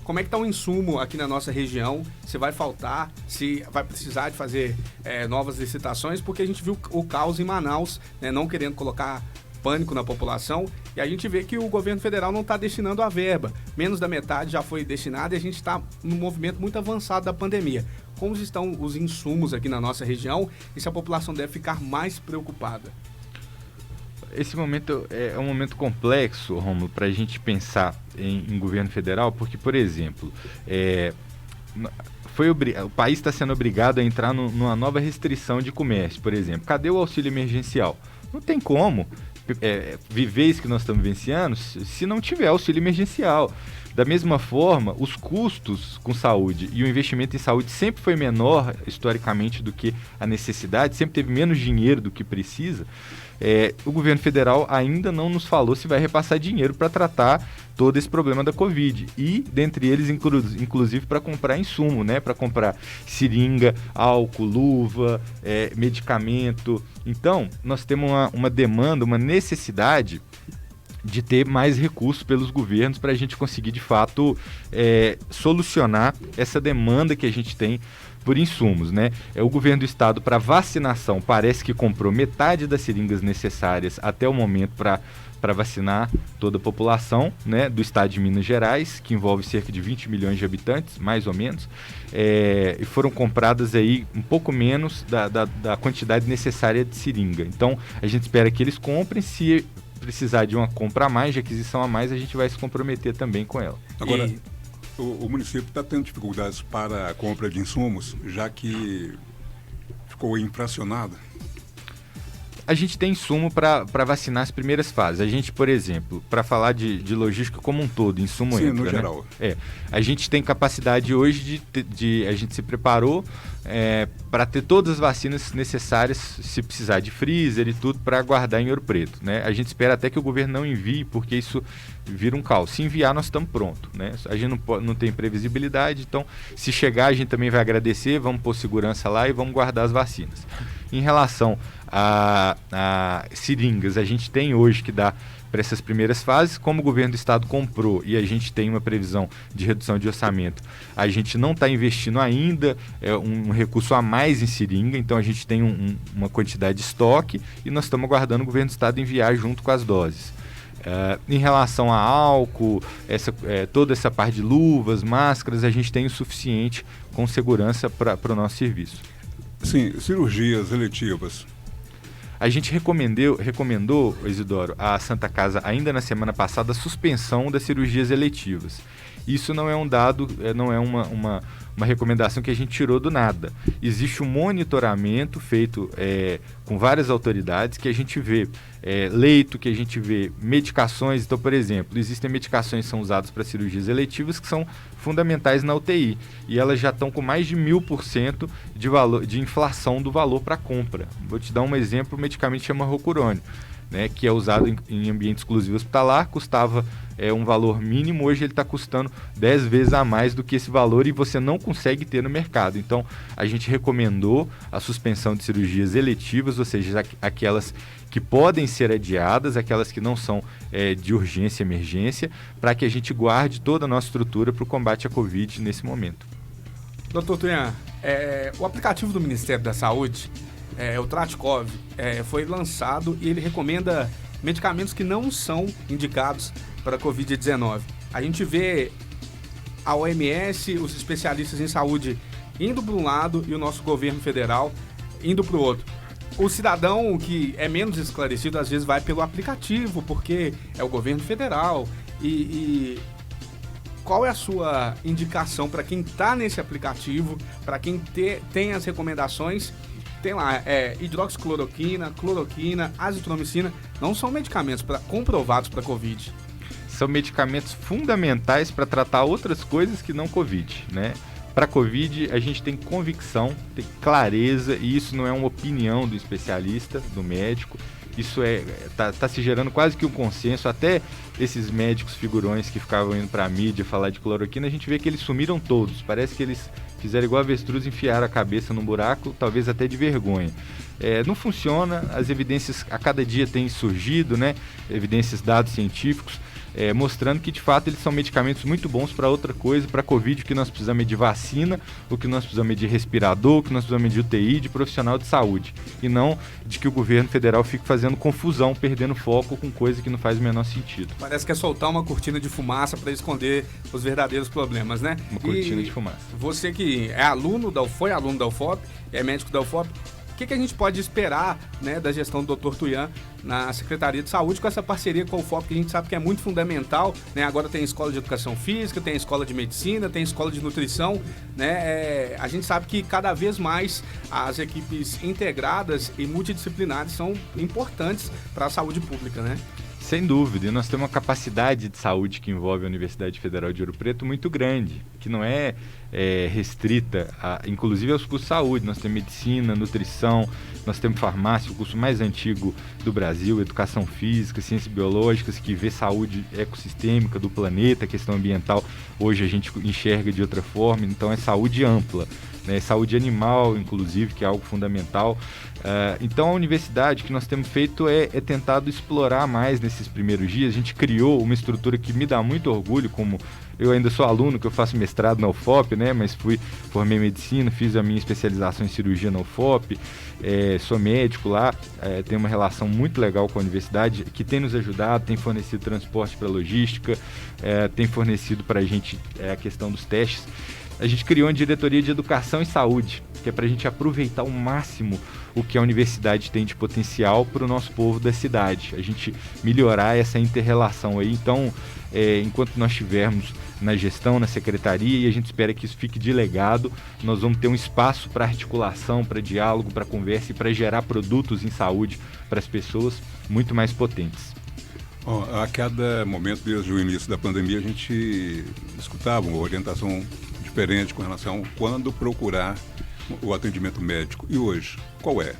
como é que está o insumo aqui na nossa região, se vai faltar, se vai precisar de fazer novas licitações, porque a gente viu o caos em Manaus, né, não querendo colocar pânico na população, e a gente vê que o governo federal não está destinando a verba. Menos da metade já foi destinada e a gente está num movimento muito avançado da pandemia. Como estão os insumos aqui na nossa região e se a população deve ficar mais preocupada? Esse momento é um momento complexo, Rômulo, para a gente pensar em governo federal, porque, por exemplo, o país está sendo obrigado a entrar numa nova restrição de comércio, por exemplo. Cadê o auxílio emergencial? Não tem como viver isso que nós estamos vivenciando se não tiver auxílio emergencial. Da mesma forma, os custos com saúde e o investimento em saúde sempre foi menor, historicamente, do que a necessidade, sempre teve menos dinheiro do que precisa. O governo federal ainda não nos falou se vai repassar dinheiro para tratar todo esse problema da Covid. E, dentre eles, inclusive para comprar insumo, né? Para comprar seringa, álcool, luva, medicamento. Então, nós temos uma demanda, uma necessidade de ter mais recursos pelos governos para a gente conseguir, de fato, solucionar essa demanda que a gente tem por insumos, né? O governo do estado, para vacinação, parece que comprou metade das seringas necessárias até o momento para vacinar toda a população, né, do estado de Minas Gerais, que envolve cerca de 20 milhões de habitantes, mais ou menos, e foram compradas aí um pouco menos da quantidade necessária de seringa. Então, a gente espera que eles comprem. Se precisar de uma compra a mais, de aquisição a mais, a gente vai se comprometer também com ela. Agora, o município está tendo dificuldades para a compra de insumos, já que ficou infracionado? A gente tem insumo para vacinar as primeiras fases. A gente, por exemplo, para falar de logística como um todo, insumo Sim, entra, no geral. A gente tem capacidade hoje a gente se preparou para ter todas as vacinas necessárias, se precisar de freezer e tudo, para guardar em Ouro Preto, né? A gente espera até que o governo não envie, porque isso vira um caos. Se enviar, nós estamos prontos, né? A gente não tem previsibilidade, então, se chegar, a gente também vai agradecer, vamos pôr segurança lá e vamos guardar as vacinas. Em relação a seringas, a gente tem hoje que dá para essas primeiras fases. Como o governo do estado comprou e a gente tem uma previsão de redução de orçamento, a gente não está investindo ainda um recurso a mais em seringa, então a gente tem uma quantidade de estoque e nós estamos aguardando o governo do estado enviar junto com as doses. Em relação a álcool, toda essa parte de luvas, máscaras, a gente tem o suficiente com segurança para o nosso serviço. Sim, cirurgias eletivas. A gente recomendou, Isidoro, à Santa Casa, ainda na semana passada, a suspensão das cirurgias eletivas. Isso não é um dado, não é uma recomendação que a gente tirou do nada. Existe um monitoramento feito com várias autoridades, que a gente vê leito, que a gente vê medicações. Então, por exemplo, existem medicações que são usadas para cirurgias eletivas que são fundamentais na UTI, e elas já estão com mais de 1000% de inflação do valor para compra. Vou te dar um exemplo: o medicamento chama Rocurônio, né, que é usado em ambiente exclusivo hospitalar, custava um valor mínimo, hoje ele está custando 10 vezes a mais do que esse valor, e você não consegue ter no mercado. Então, a gente recomendou a suspensão de cirurgias eletivas, ou seja, aquelas que podem ser adiadas, aquelas que não são de urgência e emergência, para que a gente guarde toda a nossa estrutura para o combate à Covid nesse momento. Doutor Tuian, o aplicativo do Ministério da Saúde, o Tratkov, foi lançado e ele recomenda medicamentos que não são indicados para a Covid-19. A gente vê a OMS, os especialistas em saúde indo para um lado e o nosso governo federal indo para o outro. O cidadão que é menos esclarecido às vezes vai pelo aplicativo, porque é o governo federal. E qual é a sua indicação para quem está nesse aplicativo, para quem tem as recomendações? Tem lá hidroxicloroquina, cloroquina, azitromicina, não são medicamentos comprovados para Covid. São medicamentos fundamentais para tratar outras coisas que não Covid, né? Para Covid, a gente tem convicção, tem clareza, e isso não é uma opinião do especialista, do médico. Isso tá se gerando quase que um consenso. Até esses médicos figurões que ficavam indo para a mídia falar de cloroquina, a gente vê que eles sumiram todos. Parece que eles fizeram igual avestruz, enfiaram a cabeça num buraco, talvez até de vergonha. Não funciona, as evidências a cada dia têm surgido, né? Evidências, dados científicos, mostrando que de fato eles são medicamentos muito bons para outra coisa. Para Covid, o que nós precisamos é de vacina, o que nós precisamos é de respirador, o que nós precisamos é de UTI, de profissional de saúde, e não de que o governo federal fique fazendo confusão, perdendo foco com coisa que não faz o menor sentido. Parece que é soltar uma cortina de fumaça para esconder os verdadeiros problemas, né? Uma cortina de fumaça. Você que foi aluno da UFOP, é médico da UFOP, o que a gente pode esperar, né, da gestão do Dr. Tuian na Secretaria de Saúde, com essa parceria com a UFOP, que a gente sabe que é muito fundamental, né? Agora tem escola de educação física, tem escola de medicina, tem escola de nutrição, né? A gente sabe que cada vez mais as equipes integradas e multidisciplinares são importantes para a saúde pública, né? Sem dúvida, e nós temos uma capacidade de saúde que envolve a Universidade Federal de Ouro Preto muito grande, que não é restrita, inclusive aos cursos de saúde. Nós temos medicina, nutrição, nós temos farmácia, o curso mais antigo do Brasil, educação física, ciências biológicas, que vê saúde ecossistêmica do planeta, questão ambiental, hoje a gente enxerga de outra forma, então é saúde ampla, né? Saúde animal, inclusive, que é algo fundamental. Então a universidade, que nós temos feito é tentado explorar mais nesses primeiros dias. A gente criou uma estrutura que me dá muito orgulho, como eu ainda sou aluno, que eu faço mestrado na UFOP, né? Mas formei medicina, fiz a minha especialização em cirurgia na UFOP, sou médico lá, tenho uma relação muito legal com a universidade, que tem nos ajudado, tem fornecido transporte para logística, tem fornecido para a gente a questão dos testes. A gente criou uma diretoria de educação e saúde, que é para a gente aproveitar ao máximo o que a universidade tem de potencial para o nosso povo da cidade, a gente melhorar essa inter-relação aí. Então, enquanto nós estivermos na gestão, na secretaria, e a gente espera que isso fique de legado, nós vamos ter um espaço para articulação, para diálogo, para conversa e para gerar produtos em saúde para as pessoas muito mais potentes. A cada momento, desde o início da pandemia, a gente escutava uma orientação diferente com relação a quando procurar o atendimento médico. E hoje, qual é?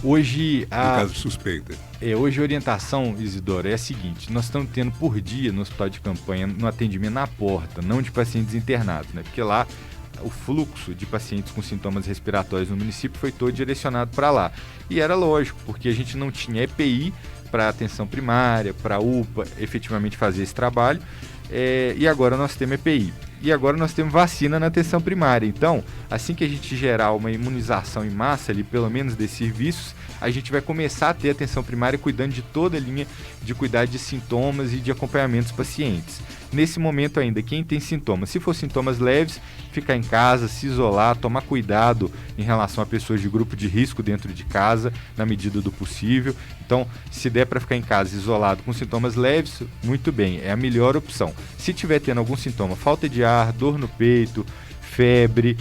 Hoje, em caso de suspeita. Hoje a orientação, Isidoro, é a seguinte: nós estamos tendo por dia no hospital de campanha, no atendimento na porta, não de pacientes internados, né? Porque lá o fluxo de pacientes com sintomas respiratórios no município foi todo direcionado para lá. E era lógico, porque a gente não tinha EPI para atenção primária, para a UPA efetivamente fazer esse trabalho, e agora nós temos EPI. E agora nós temos vacina na atenção primária. Então, assim que a gente gerar uma imunização em massa ali, pelo menos desses serviços, a gente vai começar a ter atenção primária cuidando de toda a linha de cuidado de sintomas e de acompanhamento dos pacientes. Nesse momento ainda, quem tem sintomas, se for sintomas leves, ficar em casa, se isolar, tomar cuidado em relação a pessoas de grupo de risco dentro de casa, na medida do possível. Então, se der para ficar em casa isolado com sintomas leves, muito bem, é a melhor opção. Se tiver tendo algum sintoma, falta de ar, dor no peito, febre,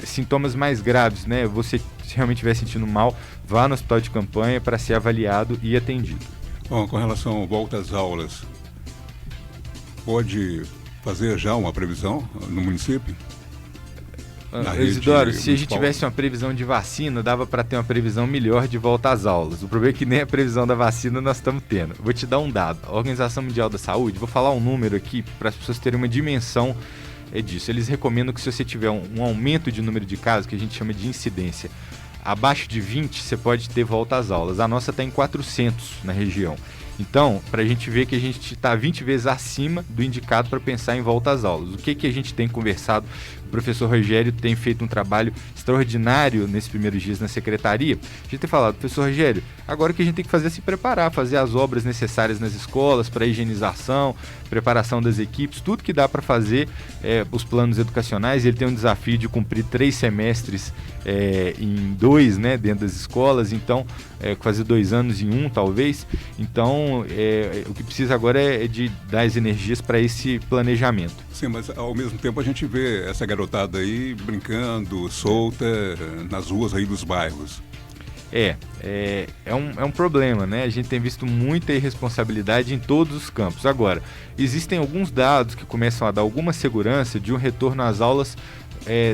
sintomas mais graves, né? Você se realmente estiver sentindo mal, vá no hospital de campanha para ser avaliado e atendido. Bom, com relação à volta às aulas, pode fazer já uma previsão no município? Isidoro, se a gente tivesse uma previsão de vacina, dava para ter uma previsão melhor de volta às aulas. O problema é que nem a previsão da vacina nós estamos tendo. Vou te dar um dado. A Organização Mundial da Saúde, vou falar um número aqui para as pessoas terem uma dimensão disso. Eles recomendam que se você tiver um aumento de número de casos, que a gente chama de incidência, abaixo de 20, você pode ter volta às aulas. A nossa está em 400 na região. Então, para a gente ver que a gente está 20 vezes acima do indicado para pensar em volta às aulas. O que a gente tem conversado professor Rogério tem feito um trabalho extraordinário nesses primeiros dias na secretaria. A gente tem falado, professor Rogério, agora o que a gente tem que fazer é se preparar, fazer as obras necessárias nas escolas para higienização, preparação das equipes, tudo que dá para fazer, os planos educacionais. Ele tem um desafio de cumprir 3 semestres em 2, né, dentro das escolas, então fazer 2 anos em 1 talvez. Então o que precisa agora é de dar as energias para esse planejamento. Sim, mas ao mesmo tempo a gente vê essa garotada aí brincando, solta, nas ruas aí dos bairros. É um problema, né? A gente tem visto muita irresponsabilidade em todos os campos. Agora, existem alguns dados que começam a dar alguma segurança de um retorno às aulas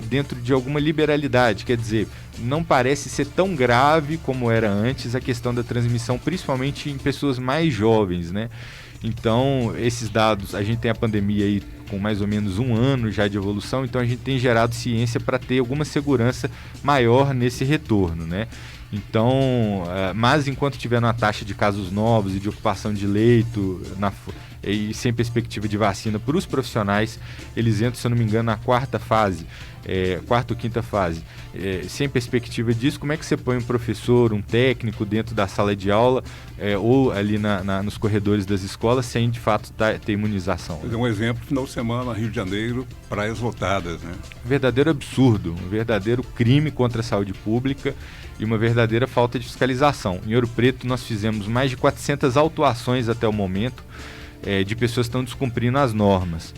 dentro de alguma liberalidade. Quer dizer, não parece ser tão grave como era antes a questão da transmissão, principalmente em pessoas mais jovens, né? Então, esses dados, a gente tem a pandemia aí com mais ou menos 1 ano já de evolução, então a gente tem gerado ciência para ter alguma segurança maior nesse retorno, né? Então, mas enquanto tiver uma taxa de casos novos e de ocupação de leito e sem perspectiva de vacina para os profissionais, eles entram, se eu não me engano, na 4ª fase, 4ª ou 5ª fase. Sem perspectiva disso, como é que você põe um professor, um técnico dentro da sala de aula ou ali nos corredores das escolas sem de fato ter imunização? Vou dar um exemplo, final de semana, Rio de Janeiro, praias lotadas, né? Um verdadeiro absurdo, um verdadeiro crime contra a saúde pública e uma verdadeira falta de fiscalização. Em Ouro Preto nós fizemos mais de 400 autuações até o momento, de pessoas que estão descumprindo as normas.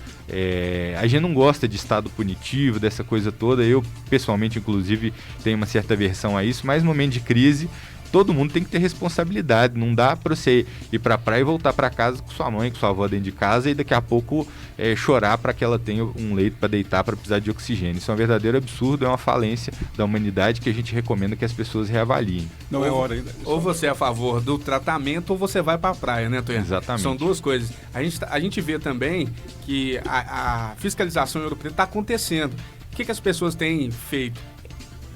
A gente não gosta de estado punitivo, dessa coisa toda. Eu, pessoalmente, inclusive, tenho uma certa aversão a isso, mas no momento de crise, todo mundo tem que ter responsabilidade. Não dá para você ir para a praia e voltar para casa com sua mãe, com sua avó dentro de casa e daqui a pouco chorar para que ela tenha um leito para deitar, para precisar de oxigênio. Isso é um verdadeiro absurdo, é uma falência da humanidade que a gente recomenda que as pessoas reavaliem. Não é hora ainda. Ou você é a favor do tratamento ou você vai para a praia, né, Tonhão? Exatamente. São duas coisas. A gente vê também que a fiscalização em Ouro Preto está acontecendo. O que as pessoas têm feito?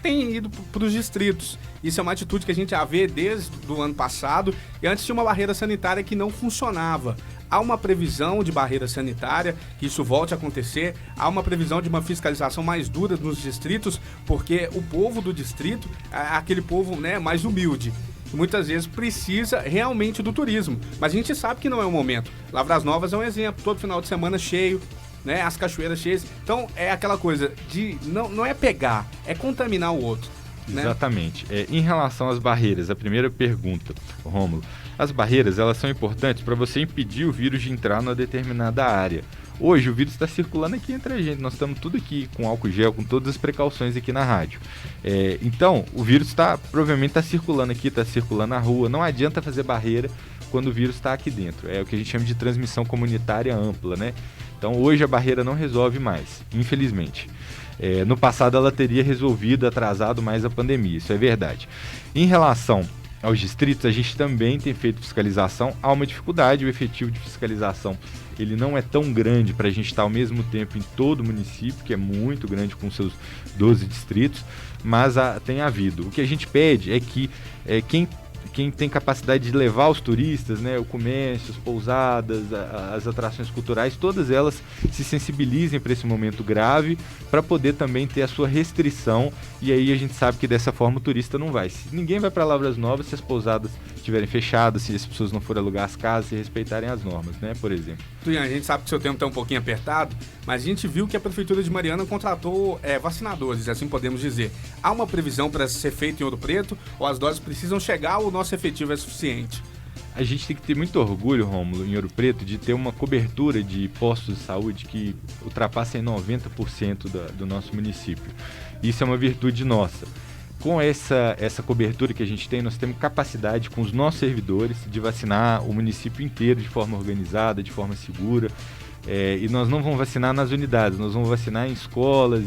Têm ido para os distritos. Isso é uma atitude que a gente já vê desde o ano passado, e antes tinha uma barreira sanitária que não funcionava. Há uma previsão de barreira sanitária, que isso volte a acontecer. Há uma previsão de uma fiscalização mais dura nos distritos, porque o povo do distrito é aquele povo, né, mais humilde. Muitas vezes precisa realmente do turismo. Mas a gente sabe que não é o momento. Lavras Novas é um exemplo. Todo final de semana cheio, né, as cachoeiras cheias. Então é aquela coisa de não é pegar, é contaminar o outro. Né? Exatamente. Em relação às barreiras, a primeira pergunta, Rômulo, as barreiras elas são importantes para você impedir o vírus de entrar numa determinada área. Hoje o vírus está circulando aqui entre a gente, nós estamos tudo aqui com álcool gel, com todas as precauções aqui na rádio. Então o vírus provavelmente está circulando aqui, está circulando na rua, não adianta fazer barreira quando o vírus está aqui dentro. É o que a gente chama de transmissão comunitária ampla, né? Então hoje a barreira não resolve mais, infelizmente. No passado ela teria resolvido, atrasado mais a pandemia, isso é verdade. Em relação aos distritos, a gente também tem feito fiscalização. Há uma dificuldade, o efetivo de fiscalização ele não é tão grande para a gente estar ao mesmo tempo em todo o município, que é muito grande com seus 12 distritos, mas tem havido. O que a gente pede é que quem tem capacidade de levar os turistas, né, o comércio, as pousadas, as atrações culturais, todas elas se sensibilizem para esse momento grave, para poder também ter a sua restrição, e aí a gente sabe que dessa forma o turista não vai. Ninguém vai para Lavras Novas se as pousadas estiverem fechadas, se as pessoas não forem alugar as casas, se respeitarem as normas, né, por exemplo. Tuian, a gente sabe que o seu tempo está um pouquinho apertado, mas a gente viu que a Prefeitura de Mariana contratou vacinadores, assim podemos dizer. Há uma previsão para ser feito em Ouro Preto, ou as doses precisam chegar ou o nosso efetivo é suficiente? A gente tem que ter muito orgulho, Rômulo, em Ouro Preto, de ter uma cobertura de postos de saúde que ultrapassa em 90% do nosso município. Isso é uma virtude nossa. Com essa cobertura que a gente tem, nós temos capacidade com os nossos servidores de vacinar o município inteiro de forma organizada, de forma segura. E nós não vamos vacinar nas unidades, nós vamos vacinar em escolas,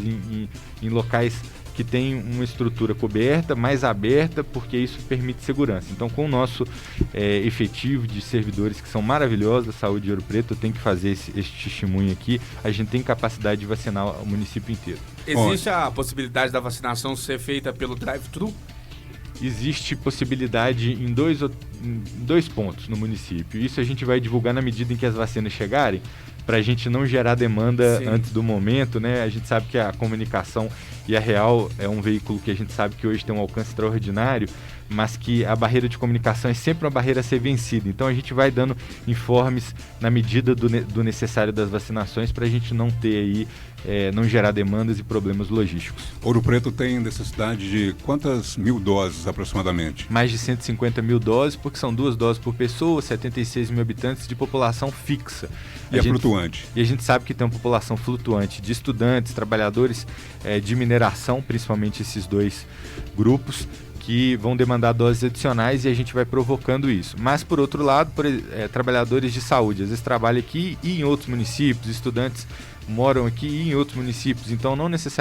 em locais que tem uma estrutura coberta, mais aberta, porque isso permite segurança. Então, com o nosso efetivo de servidores que são maravilhosos da saúde de Ouro Preto, eu tenho que fazer esse testemunho aqui, a gente tem capacidade de vacinar o município inteiro. Existe a possibilidade da vacinação ser feita pelo drive-thru? Existe possibilidade em dois pontos no município. Isso a gente vai divulgar na medida em que as vacinas chegarem, para a gente não gerar demanda Sim. antes do momento, né? A gente sabe que a comunicação e a Real é um veículo que a gente sabe que hoje tem um alcance extraordinário, mas que a barreira de comunicação é sempre uma barreira a ser vencida. Então a gente vai dando informes na medida do necessário das vacinações para a gente não ter aí, não gerar demandas e problemas logísticos. Ouro Preto tem necessidade de quantas mil doses aproximadamente? Mais de 150 mil doses, porque são 2 doses por pessoa, 76 mil habitantes de população fixa. E flutuante? E a gente sabe que tem uma população flutuante de estudantes, trabalhadores de mineração, principalmente esses 2 grupos, que vão demandar doses adicionais e a gente vai provocando isso. Mas, por outro lado, trabalhadores de saúde, às vezes trabalham aqui e em outros municípios, estudantes moram aqui e em outros municípios, então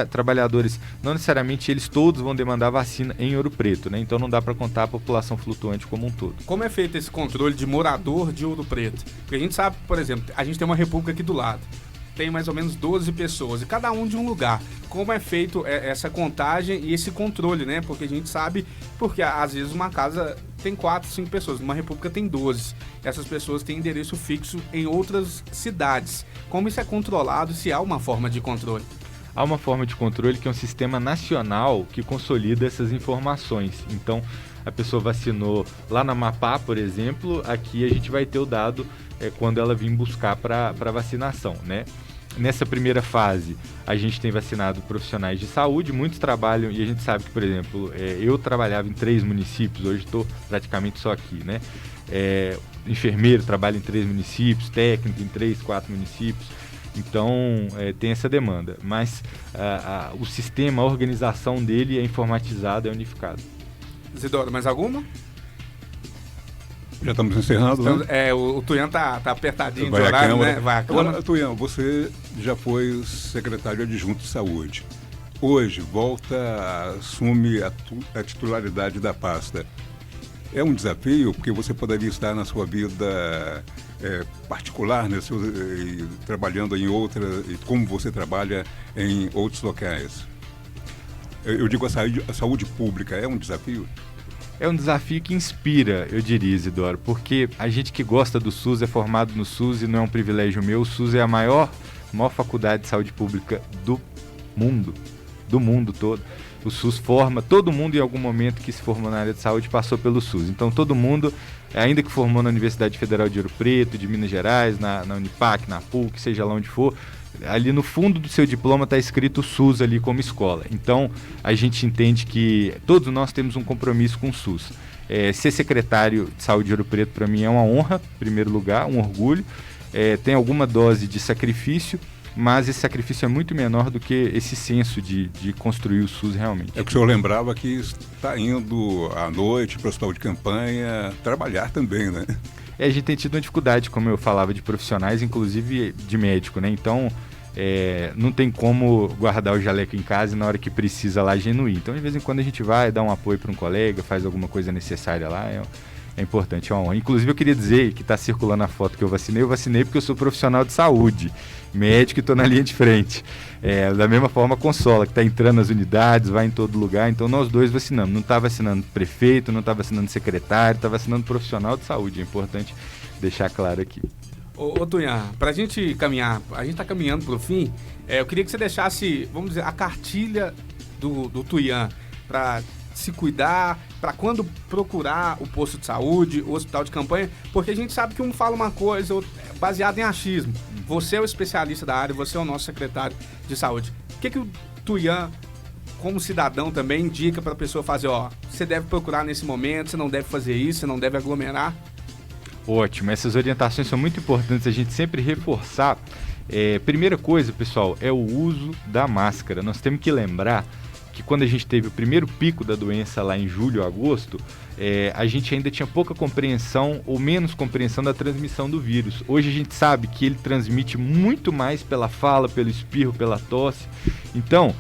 trabalhadores, não necessariamente eles todos vão demandar vacina em Ouro Preto, né? Então não dá para contar a população flutuante como um todo. Como é feito esse controle de morador de Ouro Preto? Porque a gente sabe, por exemplo, a gente tem uma república aqui do lado, tem mais ou menos 12 pessoas, e cada um de um lugar. Como é feito essa contagem e esse controle, né? Porque a gente sabe, porque às vezes uma casa tem 4, 5 pessoas, numa república tem 12. Essas pessoas têm endereço fixo em outras cidades. Como isso é controlado, se há uma forma de controle? Há uma forma de controle que é um sistema nacional que consolida essas informações. Então, a pessoa vacinou lá na Amapá, por exemplo, aqui a gente vai ter o dado quando ela vir buscar para vacinação, né? Nessa primeira fase, a gente tem vacinado profissionais de saúde, muitos trabalham, e a gente sabe que, por exemplo, eu trabalhava em 3 municípios, hoje estou praticamente só aqui, né? Enfermeiro trabalha em 3 municípios, técnico em 3, 4 municípios, então tem essa demanda. Mas o sistema, a organização dele é informatizada, é unificado. Isidoro, mais alguma? Já estamos encerrando, Então, né? o Tuian tá apertadinho Vai de à horário, Câmara. né? Vai à Agora, Câmara. Tuian, você já foi secretário adjunto de saúde. Hoje, assume a titularidade da pasta. É um desafio, porque você poderia estar na sua vida particular, né, trabalhando em outra, e como você trabalha em outros locais. Eu digo, a saúde pública é um desafio? É um desafio que inspira, eu diria, Isidoro, porque a gente que gosta do SUS é formado no SUS e não é um privilégio meu. O SUS é a maior faculdade de saúde pública do mundo todo. O SUS forma, todo mundo em algum momento que se formou na área de saúde passou pelo SUS. Então todo mundo, ainda que formou na Universidade Federal de Ouro Preto, de Minas Gerais, na Unipac, na PUC, seja lá onde for, ali no fundo do seu diploma está escrito SUS ali como escola. Então a gente entende que todos nós temos um compromisso com o SUS. Ser secretário de saúde de Ouro Preto para mim é uma honra, em primeiro lugar, um orgulho. Tem alguma dose de sacrifício, mas esse sacrifício é muito menor do que esse senso de construir o SUS realmente. É que o senhor lembrava que está indo à noite para o hospital de campanha trabalhar também, né? A gente tem tido uma dificuldade, como eu falava, de profissionais, inclusive de médico, né? Então, não tem como guardar o jaleco em casa e na hora que precisa lá genuir. Então, de vez em quando a gente vai dar um apoio para um colega, faz alguma coisa necessária lá, é importante, é uma honra. Inclusive, eu queria dizer que está circulando a foto que eu vacinei porque eu sou profissional de saúde, médico e estou na linha de frente. Da mesma forma, a Consola, que está entrando nas unidades, vai em todo lugar, então nós dois vacinamos. Não está vacinando prefeito, não está vacinando secretário, está vacinando profissional de saúde. É importante deixar claro aqui. Ô Tuian, para a gente caminhar, a gente está caminhando para o fim, eu queria que você deixasse, vamos dizer, a cartilha do Tuian para se cuidar, para quando procurar o posto de saúde, o hospital de campanha, porque a gente sabe que um fala uma coisa baseado em achismo. Você é o especialista da área, você é o nosso secretário de saúde. O que o Tuian, como cidadão, também indica para a pessoa fazer? Você deve procurar nesse momento, você não deve fazer isso, você não deve aglomerar? Ótimo, essas orientações são muito importantes a gente sempre reforçar. Primeira coisa, pessoal, é o uso da máscara. Nós temos que lembrar que quando a gente teve o primeiro pico da doença lá em julho, agosto, a gente ainda tinha pouca compreensão ou menos compreensão da transmissão do vírus. Hoje a gente sabe que ele transmite muito mais pela fala, pelo espirro, pela tosse. Então,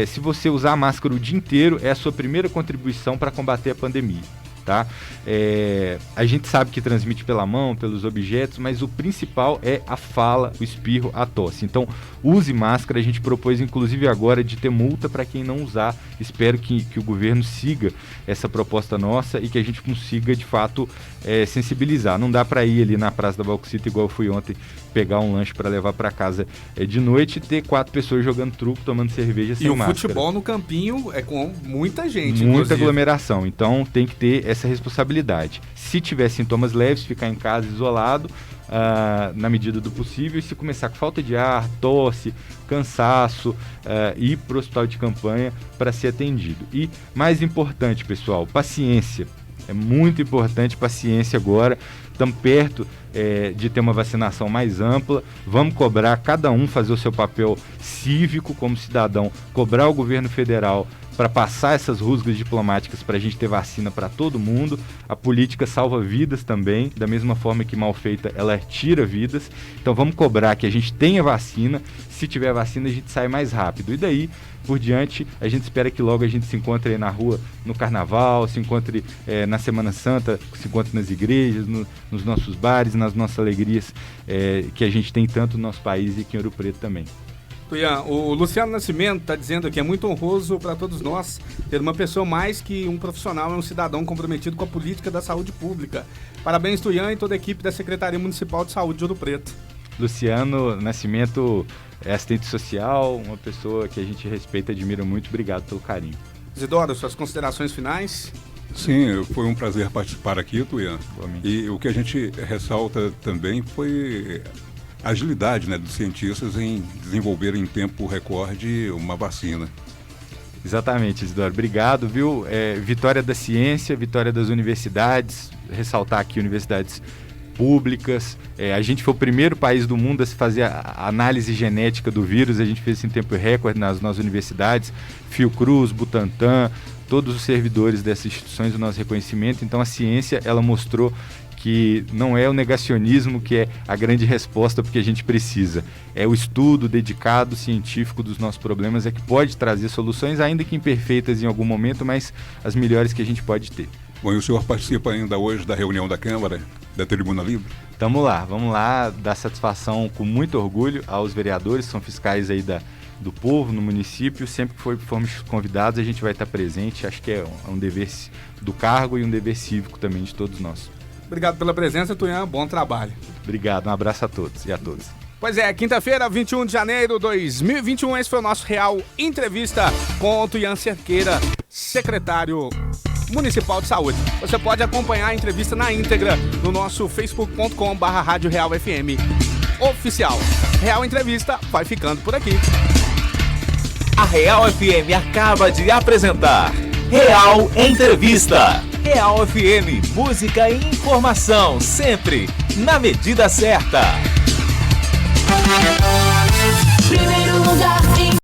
se você usar a máscara o dia inteiro, é a sua primeira contribuição para combater a pandemia. Tá? A gente sabe que transmite pela mão, pelos objetos, mas o principal é a fala, o espirro, a tosse. Então, use máscara. A gente propôs, inclusive, agora de ter multa para quem não usar. Espero que o governo siga essa proposta nossa e que a gente consiga, de fato, sensibilizar. Não dá para ir ali na Praça da Bauxita, igual eu fui ontem pegar um lanche para levar para casa de noite e ter 4 pessoas jogando truco, tomando cerveja sem máscara. E o futebol no campinho é com muita gente, muita inclusive. Aglomeração, então tem que ter essa responsabilidade. Se tiver sintomas leves, ficar em casa isolado, na medida do possível, e se começar com falta de ar, tosse, cansaço, ir para o hospital de campanha para ser atendido. E mais importante, pessoal, paciência. É muito importante paciência agora. Estamos perto de ter uma vacinação mais ampla. Vamos cobrar, cada um fazer o seu papel cívico como cidadão, cobrar o governo federal para passar essas rusgas diplomáticas para a gente ter vacina para todo mundo. A política salva vidas também, da mesma forma que mal feita ela tira vidas. Então vamos cobrar que a gente tenha vacina. Se tiver vacina a gente sai mais rápido. E daí por diante a gente espera que logo a gente se encontre aí na rua no carnaval, se encontre na Semana Santa, se encontre nas igrejas, nos nossos bares, nas nossas alegrias que a gente tem tanto no nosso país e aqui em Ouro Preto também. Tuian, o Luciano Nascimento está dizendo que é muito honroso para todos nós ter uma pessoa mais que um profissional, um cidadão comprometido com a política da saúde pública. Parabéns, Tuian, e toda a equipe da Secretaria Municipal de Saúde de Ouro Preto. Luciano Nascimento é assistente social, uma pessoa que a gente respeita e admira muito. Obrigado pelo carinho. Isidoro, suas considerações finais? Sim, foi um prazer participar aqui, Tuian. E o que a gente ressalta também foi a agilidade, né, dos cientistas em desenvolver em tempo recorde uma vacina. Exatamente, Isidoro. Obrigado, viu? Vitória da ciência, vitória das universidades, ressaltar aqui universidades públicas. A gente foi o primeiro país do mundo a se fazer a análise genética do vírus, a gente fez isso em tempo recorde nas nossas universidades, Fiocruz, Butantan, todos os servidores dessas instituições, o nosso reconhecimento. Então a ciência, ela mostrou que não é o negacionismo que é a grande resposta porque a gente precisa. É o estudo dedicado, científico dos nossos problemas é que pode trazer soluções, ainda que imperfeitas em algum momento, mas as melhores que a gente pode ter. Bom, e o senhor participa ainda hoje da reunião da Câmara, da Tribuna Livre? Vamos lá, dar satisfação com muito orgulho aos vereadores, que são fiscais aí do povo no município. Sempre que formos convidados, a gente vai estar presente. Acho que é um dever do cargo e um dever cívico também de todos nós. Obrigado pela presença, Tuian. Bom trabalho. Obrigado. Um abraço a todos e a todas. Pois é, quinta-feira, 21 de janeiro de 2021, esse foi o nosso Real Entrevista com o Tuian Cerqueira, secretário municipal de saúde. Você pode acompanhar a entrevista na íntegra no nosso facebook.com/Rádio Real FM oficial. Real Entrevista vai ficando por aqui. A Real FM acaba de apresentar Real Entrevista. Real FM, música e informação, sempre na medida certa.